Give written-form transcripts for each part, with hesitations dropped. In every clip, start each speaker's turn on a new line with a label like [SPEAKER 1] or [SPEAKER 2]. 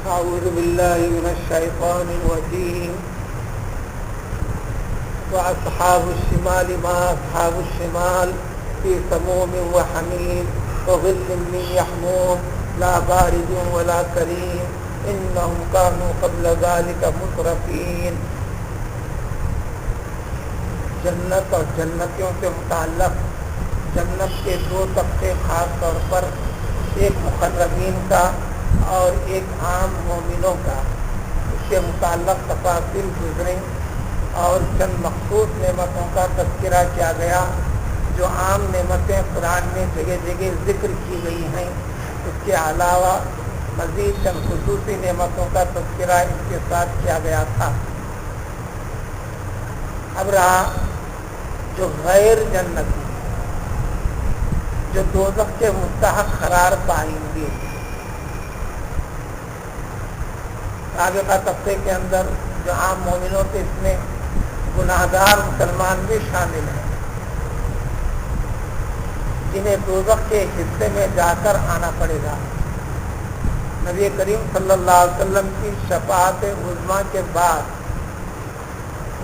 [SPEAKER 1] أعوذ بالله من الشيطان الرجيم وأصحاب الشمال ما أصحاب الشمال في سموم وحميم وظل من يحموم لا بارد ولا كريم إنهم كانوا قبل ذلك مترفين. جنت اور جنتیوں سے متعلق جنت کے دو طبقے خاص طور پر ایک مقربین کا اور ایک عام مومنوں کا، اس کے متعلق تفاصیل گزریں اور چند مخصوص نعمتوں کا تذکرہ کیا گیا. جو عام نعمتیں قرآن میں جگہ جگہ ذکر کی گئی ہیں، اس کے علاوہ مزید چند خصوصی نعمتوں کا تذکرہ اس کے ساتھ کیا گیا تھا. اب رہا جو غیر جنتی، جو دوزخ کے مستحق قرار پائیں گے. سابقہ طبقے کے اندر جو عام مومنوں تھے، اس میں گناہگار مسلمان بھی شامل ہیں جنہیں دوزخ کے حصے میں جا کر آنا پڑے گا. نبی کریم صلی اللہ علیہ وسلم کی شفاعت عظمیٰ کے بعد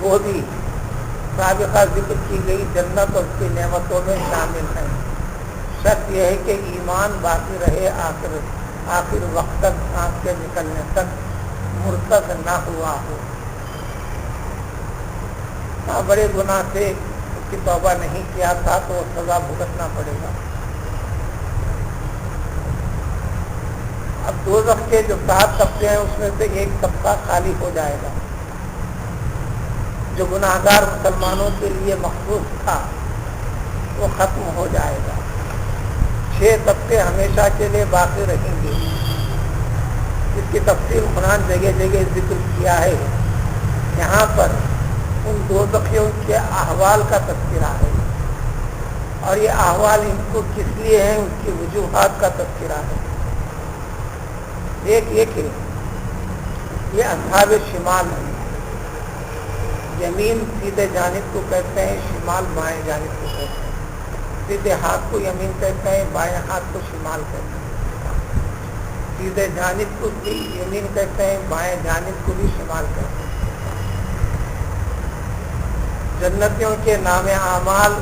[SPEAKER 1] وہ بھی سابقہ ذکر کی گئی جنت اور اس کی نعمتوں میں شامل ہیں. شرط یہ ہے کہ ایمان باقی رہے، آخر وقت تک، آنکھ کے نکلنے تک مرتد نہ ہوا ہو. بڑے گناہ سے اس کی توبہ نہیں کیا تھا تو وہ سزا بھگتنا پڑے گا. اب دوزخ کے جو 7 طبقے ہیں اس میں سے ایک طبقہ خالی ہو جائے گا جو گناہگار مسلمانوں کے لیے مخصوص تھا، وہ ختم ہو جائے گا. 6 طبقے ہمیشہ کے لیے باقی رہیں گے، جس کی تفصیل قرآن جگہ جگہ ذکر کیا ہے. یہاں پر ان دوزخیوں کے احوال کا تذکرہ ہے، اور یہ احوال ان کو کس لیے ہیں، اس کی وجوہات کا تذکرہ ہے. ایک ہے یہ اصحاب شمال ہیں. یمین سیدھے جانب کو کہتے ہیں، شمال بائیں جانب کو کہتے ہیں. سیدھے ہاتھ کو یمین کہتے ہیں، بائیں ہاتھ کو شمال کہتے ہیں. سیدھے جانب کو بھی یمین کہتے ہیں، بائیں جانب کو بھی شمال کہتے ہیں. جنتیوں کے نام اعمال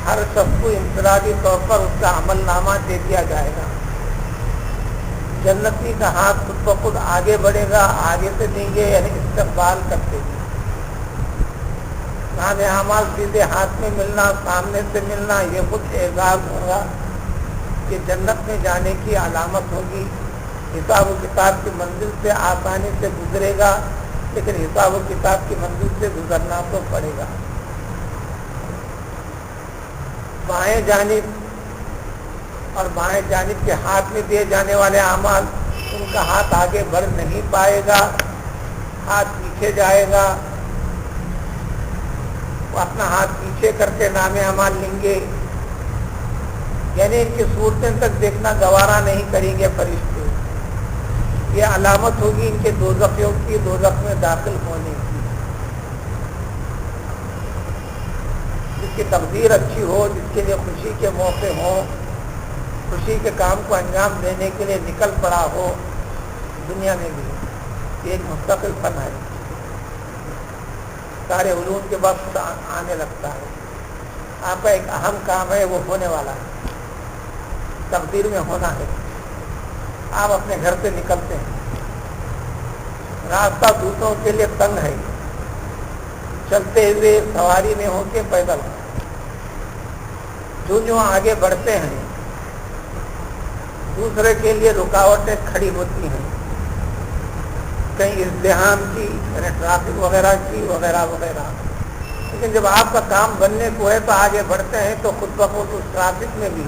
[SPEAKER 1] ہر شخص کو انفرادی طور پر اس کا عمل نامہ دے دیا جائے گا. جنتی کا ہاتھ خود بخود آگے بڑھے گا، آگے سے دیں گے، یعنی استقبال کرتے ہیں. نام اعمال سیدھے ہاتھ میں ملنا، سامنے سے ملنا، یہ خود اعزاز ہوگا کہ جنت میں جانے کی علامت ہوگی. حساب و کتاب کی منزل سے آسانی سے گزرے گا، لیکن حساب و کتاب کی منزل سے گزرنا تو پڑے گا. بائیں جانب اور بائیں جانب کے ہاتھ میں دیے جانے والے اعمال، ان کا ہاتھ آگے بڑھ نہیں پائے گا، ہاتھ پیچھے جائے گا. وہ اپنا ہاتھ پیچھے کر کے نام اعمال لیں گے، یعنی ان کی صورتیں تک دیکھنا گوارا نہیں کریں گے فرشتے. یہ علامت ہوگی ان کے دوزخیوں کی دوزخ میں داخل ہونے کی. جس کی تقدیر اچھی ہو، جس کے لیے خوشی کے موقع ہوں، خوشی کے کام کو انجام دینے کے لیے نکل پڑا ہو، دنیا میں بھی یہ ایک مستقل فن ہے. سارے علوم کے بعد آنے لگتا ہے. آپ کا ایک اہم کام ہے، وہ ہونے والا ہے، تقدیر میں ہونا ہے. آپ اپنے گھر سے نکلتے ہیں، راستہ دوسروں کے لیے تنگ ہے، چلتے ہوئے، سواری میں ہو کے، پیدل. جو آگے بڑھتے ہیں دوسرے کے لیے رکاوٹیں کھڑی ہوتی ہیں، کہیں ازدحام کی، یعنی ٹرافک وغیرہ کی، وغیرہ وغیرہ. لیکن جب آپ کا کام بننے کو ہے تو آگے بڑھتے ہیں تو خود بخود اس ٹرافک میں بھی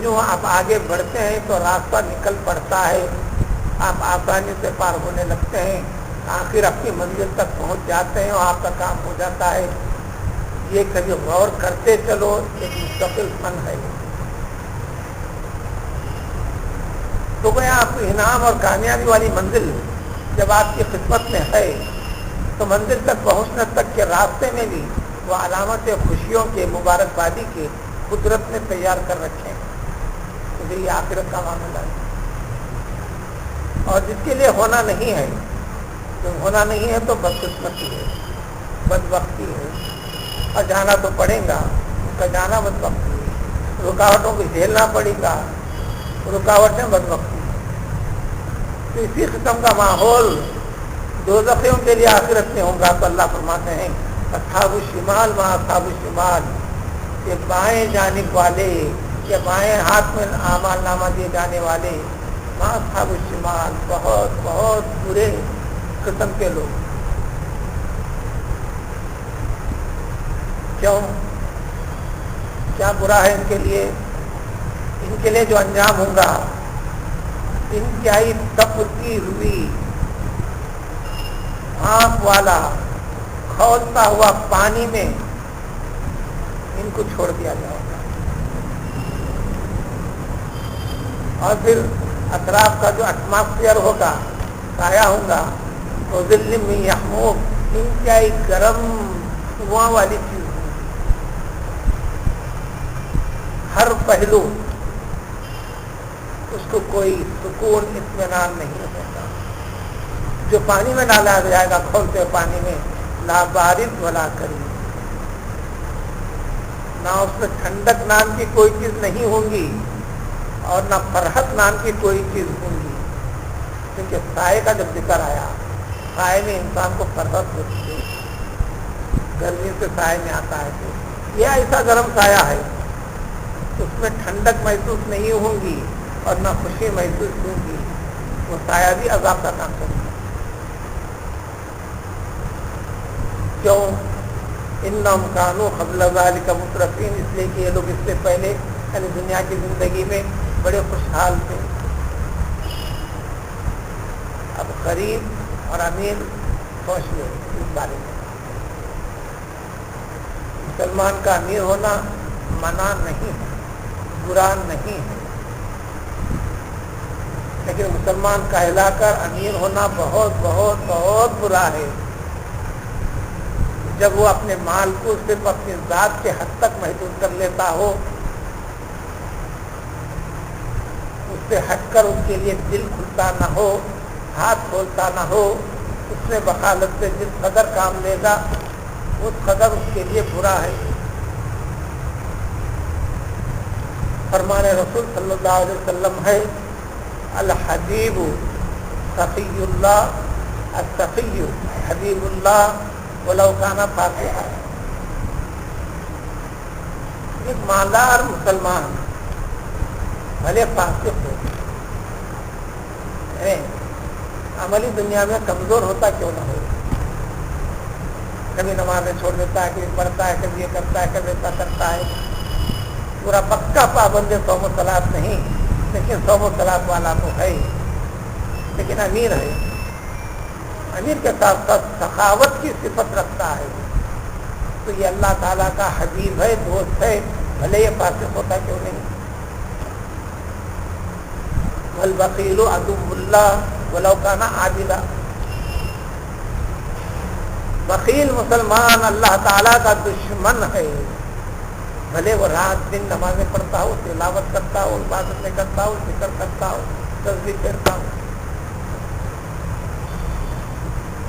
[SPEAKER 1] جو آپ آگے بڑھتے ہیں تو راستہ نکل پڑتا ہے، آپ آسانی سے پار ہونے لگتے ہیں، آخر اپنی منزل تک پہنچ جاتے ہیں اور آپ کا کام ہو جاتا ہے. یہ کبھی غور کرتے چلو، ایک مستقل فن ہے. تو میں آپ کو انعام اور کامیابی والی منزل جب آپ کی خدمت میں ہے تو منزل تک پہنچنے تک کے راستے میں بھی وہ علامت خوشیوں کے، مبارکبادی کے قدرت نے تیار کر رکھے ہیں. تو یہ آخرت کا معاملہ ہے. اور جس کے لیے ہونا نہیں ہے، تو ہونا نہیں ہے تو بدقسمتی ہے، بدبختی ہے، اور جانا تو پڑے گا، اس کا جانا بدبختی ہے، رکاوٹوں کو جھیلنا پڑے گا، رکاوٹیں بدبختی ہے۔ تو اسی قسم کا ماحول دوزخیوں کے لیے آخرت میں ہوگا۔ تو اللہ فرماتے ہیں اصحاب الشمال ما اصحاب الشمال، یہ بائیں جانب والے، یہ بائیں ہاتھ میں اعمال نامہ دیے جانے والے، ما اصحاب الشمال، بہت بہت برے قسم کے لوگ۔ کیوں؟ کیا برا ہے ان کے لیے؟ ان کے لیے جو انجام ہوگا، انتہائی تپتی ہوئی آنکھ والا کھولتا ہوا پانی میں ان کو چھوڑ دیا جائے گا، اور پھر اطراف کا جو ایٹماسفیئر ہوگا، سایہ ہوگا، تو ظل میں یحموم، انتہائی گرم دھواں والی چیز ہوگی، ہر پہلو اس کو کوئی سکون اطمینان نہیں ہوگا۔ جو پانی میں ڈالا جائے گا، کھولتے ہوئے پانی میں، لا بارد ولا کریم، نہ اس میں ٹھنڈک نام کی کوئی چیز نہیں ہوگی، اور نہ فرحت نام کی کوئی چیز ہوگی، کیونکہ سائے کا جب ذکر آیا، سائے میں انسان کو فرحت ہوتی ہے، گرمی سے سائے میں آتا ہے، تو یہ ایسا گرم سایہ ہے، اس میں ٹھنڈک محسوس نہیں ہوگی اور نہ خوشی محسوس ہوگی، وہ سایہ بھی عذاب کا کام کرے گا۔ کیوں؟ انہم کانوا قبل ذلک مترفین، اس لیے کہ یہ لوگ اس سے پہلے یعنی دنیا کی زندگی میں بڑے خوشحال تھے۔ اب غریب اور امیر سوچ لو اس بارے میں، مسلمان کا امیر ہونا منع نہیں ہے، برا نہیں ہے، لیکن مسلمان کہلا کر امیر ہونا بہت بہت بہت برا ہے۔ جب وہ اپنے مال کو صرف اپنی ذات کے حد تک محدود کر لیتا ہو، اس سے ہٹ کر اس کے لیے دل کھلتا نہ ہو، ہاتھ کھولتا نہ ہو، اس میں بخالت سے جس قدر کام لے گا اس قدر اس کے لیے برا ہے۔ فرمان رسول صلی اللہ علیہ وسلم ہے الحبیب سخی اللہ، السخی حبیب اللہ ولو کان فاسقا، ایک مالدار مسلمان بھلے فاسق ہو، عملی دنیا میں کمزور ہوتا کیوں نہ ہو، کبھی نمازیں چھوڑ دیتا ہے، کبھی پڑھتا ہے، کبھی یہ کرتا ہے، کبھی ایسا کرتا ہے، پورا پکا پابند صوم و صلاۃ نہیں، لیکن صوم و صلاۃ والا تو ہے، لیکن امیر ہے، امیر کے ساتھ ساتھ سخاوت کی صفت رکھتا ہے، تو یہ اللہ تعالیٰ کا حبیب ہے، دوست ہے، بھلے یہ فاسق ہوتا کیوں نہیں۔ والبخیل عدو اللہ ولو کان عابدا، بخیل مسلمان اللہ تعالیٰ کا دشمن ہے، بھلے وہ رات دن نمازیں پڑھتا ہو، تلاوت کرتا ہو، عبادتیں کرتا ہو، ذکر کرتا ہو، تسبیح کرتا ہو،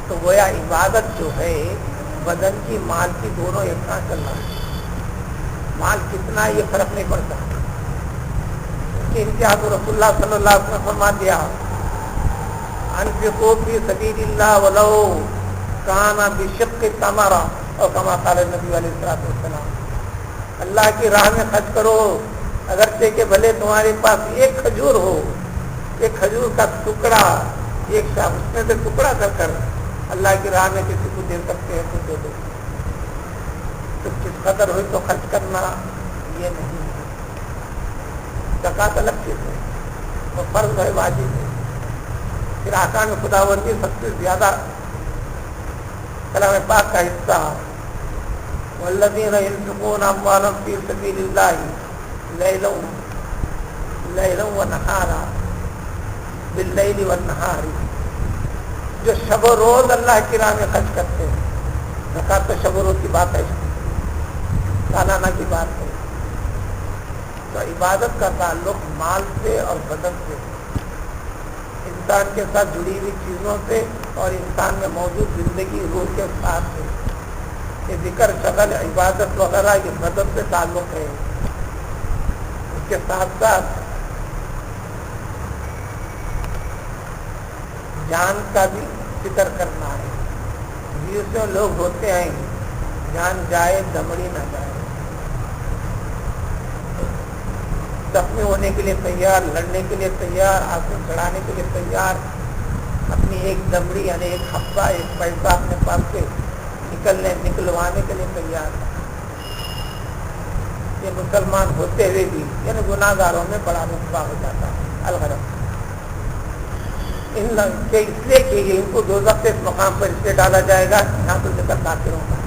[SPEAKER 1] تو گویا عبادت جو ہے بدن کی مال کی دونوں یکساں چلنا ہے، مال کتنا یہ فرق نہیں پڑتا، اس کی انتہا تو رسول اللہ صلی اللہ علیہ وسلم فرما دیا انفقوا فی سبیل اللہ ولو کان بشق تمرہ، اور کما قال نبی علیہ الصلوۃ والسلام، اللہ کی راہ میں خرچ کرو، اگرچہ کہ بھلے تمہارے پاس ایک کھجور ہو، ایک کھجور کا ٹکڑا، ایک شاپ اس میں سے ٹکڑا کر اللہ کی راہ میں کسی کو دے سکتے ہیں تو دے دو، تو کس قدر ہوئی تو خرچ کرنا یہ نہیں ہے۔ زکوٰۃ الگ چیز ہے، وہ فرض ہے، واجب ہے، پھر احکام خداوندی سب سے زیادہ کلام پاک کا حصہ، والذین ينفقون اموالهم فی سبیل اللہ لیلا ونہارا باللیل والنہار، جو شب و روز اللہ کی راہ میں خرچ کرتے ہیں، زکوٰۃ تو شب و روز کی بات ہے، سالانہ کی بات ہے، تو عبادت کا تعلق مال سے اور بدن سے، انسان کے ساتھ جڑی ہوئی چیزوں سے اور انسان میں موجود زندگی روح کے ساتھ ہے. یہ ذکر شغل عبادت وغیرہ یہ بدن سے تعلق ہے. اس کے ساتھ ساتھ جان کا بھی فکر کرنا ہے. جیسے لوگ ہوتے ہیں جان جائے دمڑی نہ جائے، زخمی ہونے کے لیے تیار، لڑنے کے لیے تیار، آنسو چڑھانے کے لیے تیار، اپنی ایک دمڑی یعنی ایک ہفتہ ایک پیسہ اپنے پاس سے نکلوانے کے لیے تیار. یہ مسلمان ہوتے ہوئے بھی یعنی گناہ گاروں میں بڑا رتبہ ہو جاتا ہے. الغرض اس لیے کہ ان کو دوزخ کے اس مقام پر اس لیے ڈالا جائے گا. یہاں تو ذکر کافروں کا ہے،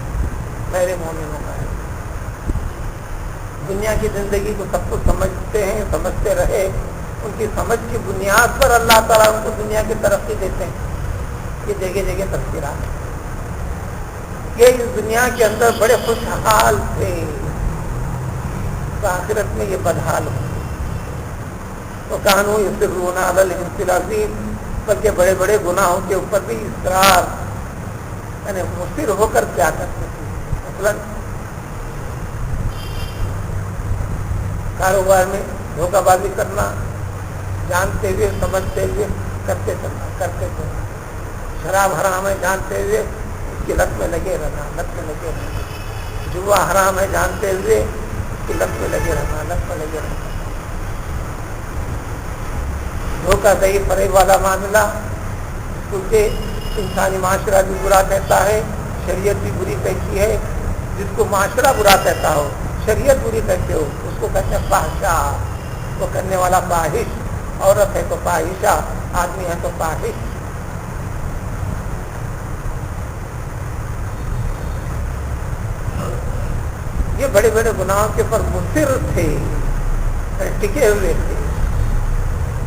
[SPEAKER 1] غیر مومنوں کا ہے. دنیا کی زندگی کو سب کچھ سمجھتے ہیں، سمجھتے رہے، ان کی سمجھ کی بنیاد پر اللہ تعالیٰ ان کو دنیا کی ترقی دیتے ہیں. یہ جگہ جگہ تذکرات ہیں کہ اس دنیا کے اندر بڑے خوشحال تھے، آخرت میں یہ بدحال ہو. تو کانو یصرون علی الحنث العظیم، بلکہ بڑے بڑے گناہوں کے اوپر بھی اصرار یعنی مصر ہو کر کیا کرتے تھے. مثلا کاروبار میں دھوکہ بازی کرنا، جانتے ہوئے سمجھتے ہوئے کرتے تھے. شراب حرام ہے جانتے ہوئے اس کی لت میں لگے رہنا. جوا حرام ہے جانتے ہوئے اس کی لت میں لگے رہنا. دھوکہ دہی فریب والا معاملہ، کیونکہ انسانی معاشرہ بھی برا کہتا ہے، شریعت بھی بری کہتی ہے. جس کو معاشرہ برا کہتا ہو، شریعت بری کہتے ہو، اس کو کہتے ہیں فحشا. وہ کرنے والا فاحش، عورت ہے تو فاحشہ، آدمی ہے تو فاحش. یہ بڑے بڑے گناہوں کے پر مصر تھے، ٹکے ہوئے تھے.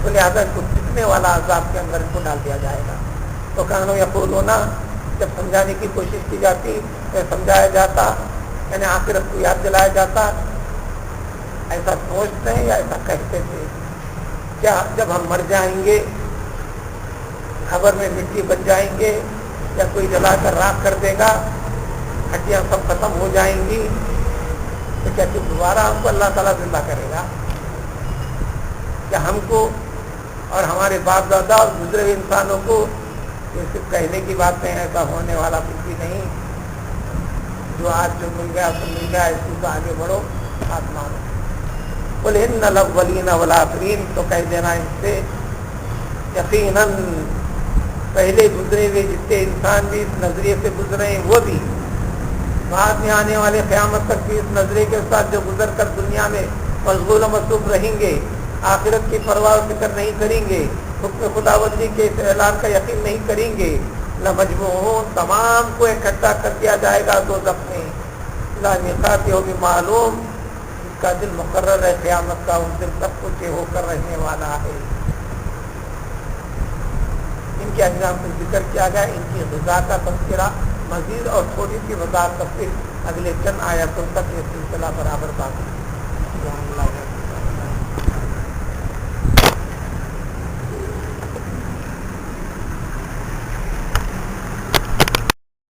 [SPEAKER 1] تو لہٰذا ان کو ٹکنے والا عذاب کے اندر ان کو ڈال دیا جائے گا. تو کانو یقولون، جب سمجھانے کی کوشش کی جاتی، سمجھایا جاتا یعنی آخرت کو یاد دلایا جاتا، ایسا سوچتے ہیں یا ایسا کہتے تھے کیا جب ہم مر جائیں گے، خبر میں مٹی بن جائیں گے، یا کوئی جلا کر راکھ کر دے گا، ہڈیاں سب ختم ہو جائیں گی، تو کیا دوبارہ ہم کو اللہ تعالیٰ زندہ کرے گا؟ کیا ہم کو اور ہمارے باپ دادا اور گزرے ہوئے انسانوں کو یہ صرف کہنے کی باتیں ہیں، ایسا ہونے والا کچھ بھی نہیں. جو آج جو مل گیا تو مل گیا، اس کو آگے بڑھو، آسمان. قل ان الاولین والآخرین، تو کہہ دینا ان سے یقیناً پہلے گزرے ہوئے جتنے انسان بھی اس نظریے سے گزرے ہیں، وہ بھی بعد میں آنے والے قیامت تک بھی اس نظریے کے ساتھ جو گزر کر دنیا میں مشغول و مصروف رہیں گے، آخرت کی پرواہ و فکر نہیں کریں گے، حکم خداوندی کے اس اعلان کا یقین نہیں کریں گے، لمجموعون، تمام کو اکٹھا کر دیا جائے گا دوزخ میں، لا میقات یوم معلوم، جس کا دن مقرر ہے قیامت کا، اس دن سب کچھ ہو کر رہنے والا ہے. ان کے انجام سے ذکر کیا گیا. ان کی غذا کا تذکرہ مزید اور تھوڑی سی وضاحت تفصیل اگلے چند آیاتوں تک یہ سلسلہ برابر باقی ہے.